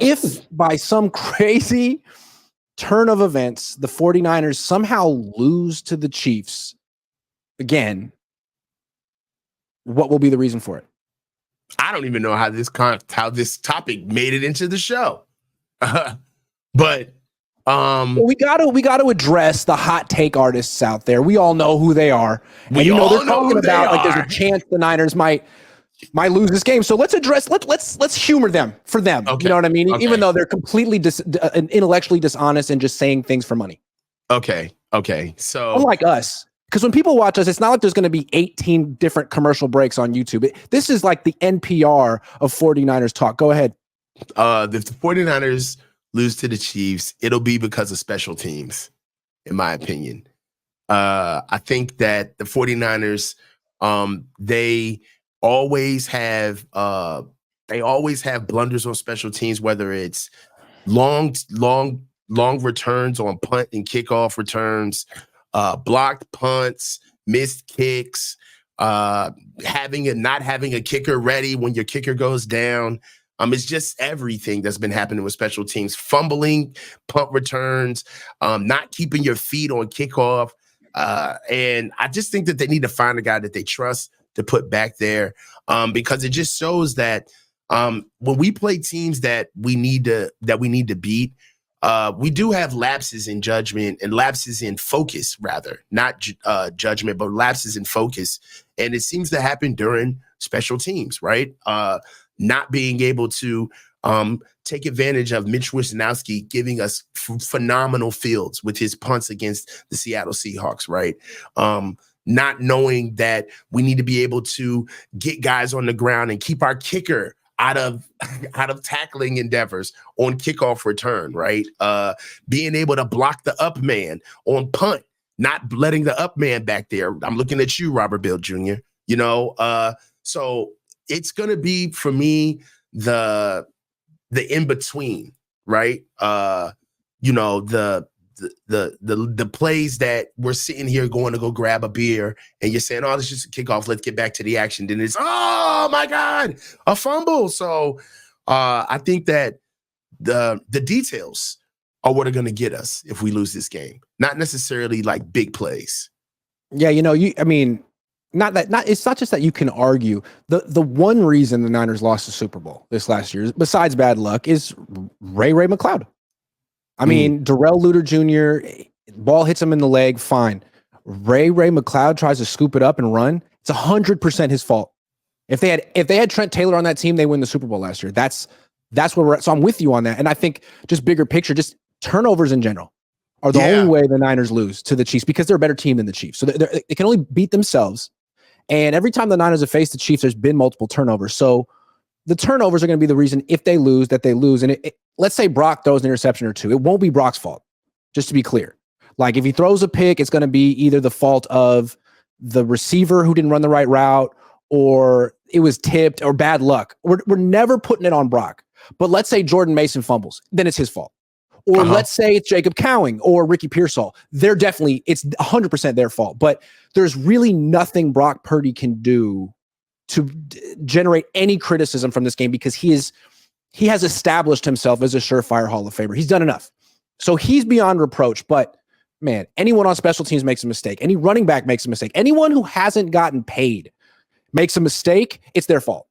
if by some crazy turn of events, the 49ers somehow lose to the Chiefs again, what will be the reason for it? I don't even know how this topic made it into the show. But we got to address the hot take artists out there. We all know who they are. And they're talking about like there's a chance the Niners might lose this game. So let's humor them for them. Okay. You know what I mean? Okay. Even though they're completely intellectually dishonest and just saying things for money. Okay. So unlike us, because when people watch us, it's not like there's going to be 18 different commercial breaks on YouTube. This is like the NPR of 49ers talk. Go ahead. If the 49ers lose to the Chiefs, it'll be because of special teams, in my opinion. I think that the 49ers, they always have blunders on special teams, whether it's long returns on punt and kickoff returns, blocked punts, missed kicks, not having a kicker ready when your kicker goes down. It's just everything that's been happening with special teams, fumbling, punt returns, not keeping your feet on kickoff. And I just think that they need to find a guy that they trust to put back there, because it just shows that when we play teams that we need to beat, we do have lapses in judgment and lapses in focus, rather, not judgment, but lapses in focus. And it seems to happen during special teams, right? Not being able to take advantage of Mitch Wisnowski giving us phenomenal fields with his punts against the Seattle Seahawks, right? Not knowing that we need to be able to get guys on the ground and keep our kicker out of tackling endeavors on kickoff return, right? Being able to block the up man on punt, not letting the up man back there. I'm looking at you, Robert Bill Jr. So it's gonna be, for me, the in between, right? The plays that we're sitting here going to go grab a beer and you're saying, oh, this is just a kickoff, let's get back to the action. Then it's, oh my God, a fumble. So I think that the details are what are going to get us if we lose this game, not necessarily like big plays. Yeah, it's not just that you can argue. The one reason the Niners lost the Super Bowl this last year, besides bad luck, is Ray McCloud. I mean, Darrell Luter Jr., ball hits him in the leg, fine. Ray McCloud tries to scoop it up and run. It's 100% his fault. If they had Trent Taylor on that team, they win the Super Bowl last year. That's where we're at. So I'm with you on that. And I think just bigger picture, just turnovers in general are the only way the Niners lose to the Chiefs, because they're a better team than the Chiefs. So they can only beat themselves. And every time the Niners have faced the Chiefs, there's been multiple turnovers. So the turnovers are going to be the reason, if they lose, that they lose. And let's say Brock throws an interception or two. It won't be Brock's fault, just to be clear. Like, if he throws a pick, it's going to be either the fault of the receiver who didn't run the right route, or it was tipped, or bad luck. We're never putting it on Brock. But let's say Jordan Mason fumbles, then it's his fault. Or let's say it's Jacob Cowing or Ricky Pearsall. It's 100% their fault. But there's really nothing Brock Purdy can do to generate any criticism from this game, because he has established himself as a surefire Hall of Famer. He's done enough. So he's beyond reproach. But man, anyone on special teams makes a mistake. Any running back makes a mistake. Anyone who hasn't gotten paid makes a mistake. It's their fault.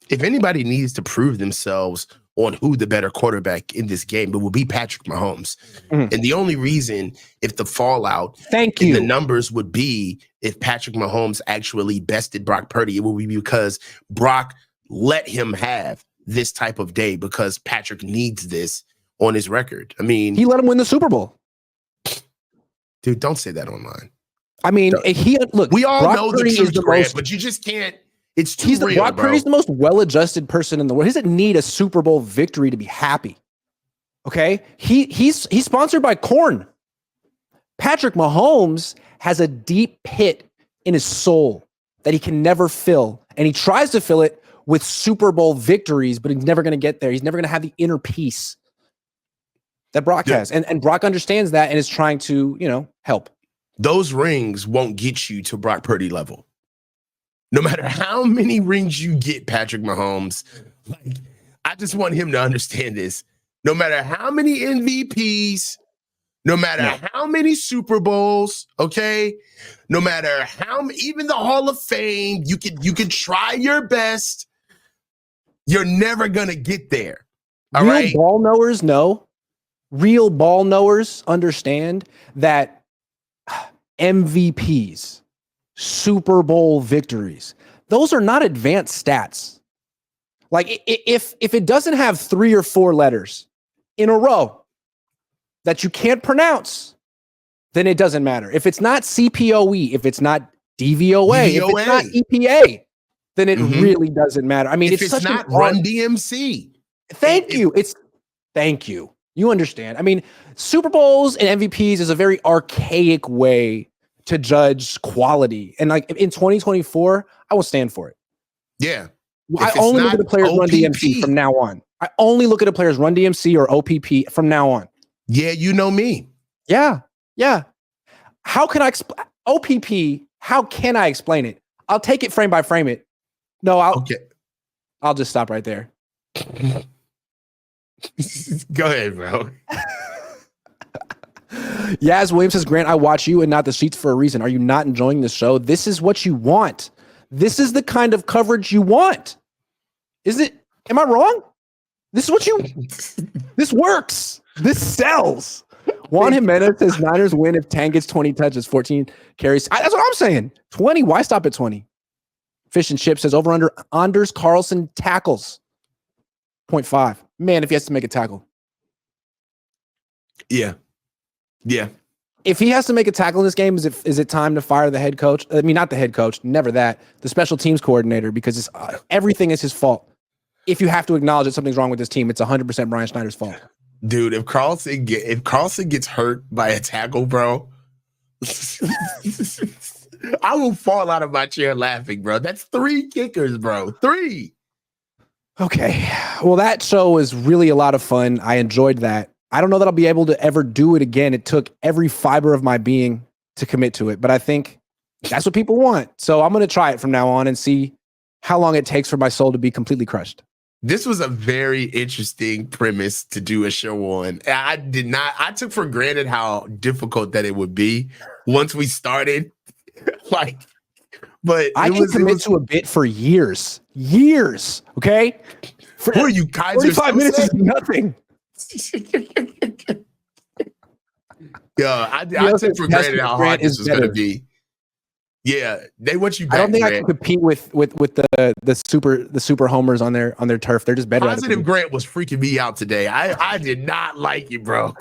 If anybody needs to prove themselves on who the better quarterback in this game, it will be Patrick Mahomes. Mm-hmm. And the only reason, if the fallout in the numbers would be if Patrick Mahomes actually bested Brock Purdy, it will be because Brock let him have this type of day, because Patrick needs this on his record. I mean, he let him win the Super Bowl. Dude, don't say that online. I mean, we all Brock know Purdy the truth, Grant, but you just can't. It's too real, Brock Purdy's the most well-adjusted person in the world. He doesn't need a Super Bowl victory to be happy. Okay? He's sponsored by Cohn. Patrick Mahomes has a deep pit in his soul that he can never fill. And he tries to fill it with Super Bowl victories, but he's never going to get there. He's never going to have the inner peace that Brock has. And Brock understands that and is trying to, help. Those rings won't get you to Brock Purdy level. No matter how many rings you get, Patrick Mahomes, I just want him to understand this. no matter how many MVPs, no matter how many Super Bowls, okay, no matter how even the Hall of Fame, you can try your best. You're never gonna get there. All Real right? ball knowers know. Real ball knowers understand that MVPs, Super Bowl victories, those are not advanced stats. Like if it doesn't have 3 or 4 letters in a row that you can't pronounce, then it doesn't matter. If it's not CPOE, if it's not DVOA, if it's not EPA, then it really doesn't matter. I mean, if it's not Run DMC. Thank you. You understand. I mean, Super Bowls and MVPs is a very archaic way to judge quality. And like in 2024, I will stand for it. Yeah. I only look at the players Run DMC from now on. I only look at the players Run DMC or OPP from now on. Yeah, you know me. Yeah. How can I explain OPP? How can I explain it? I'll take it frame by frame it. No, I'll just stop right there. Go ahead, bro. Yaz Williams says, Grant, I watch you and not the sheets for a reason. Are you not enjoying the show? This is what you want. This is the kind of coverage you want. Is it? Am I wrong? This works. This sells. Juan Jimenez says Niners win if Tang gets 20 touches, 14 carries. That's what I'm saying. 20. Why stop at 20? Fish and Chip says over under Anders Carlson tackles. 0.5. Man, if he has to make a tackle. Yeah. If he has to make a tackle in this game, is it time to fire the head coach? I mean, not the head coach, never that. The special teams coordinator, because everything is his fault. If you have to acknowledge that something's wrong with this team, it's 100% Brian Schneider's fault. Dude, if Carlson gets hurt by a tackle, bro, I will fall out of my chair laughing, bro. That's 3 kickers, bro. 3. Okay. Well, that show was really a lot of fun. I enjoyed that. I don't know that I'll be able to ever do it again. It took every fiber of my being to commit to it, but I think that's what people want. So I'm going to try it from now on and see how long it takes for my soul to be completely crushed. This was a very interesting premise to do a show on. I took for granted how difficult that it would be once we started. But I can commit to a bit for years. Okay. Who are you, Kaiser? 45 minutes is nothing. I took for granted how hard this was going to be. Yeah, they want you back. I don't think I can compete with the super homers on their turf. They're just better. Positive Grant was freaking me out today. I did not like it, bro.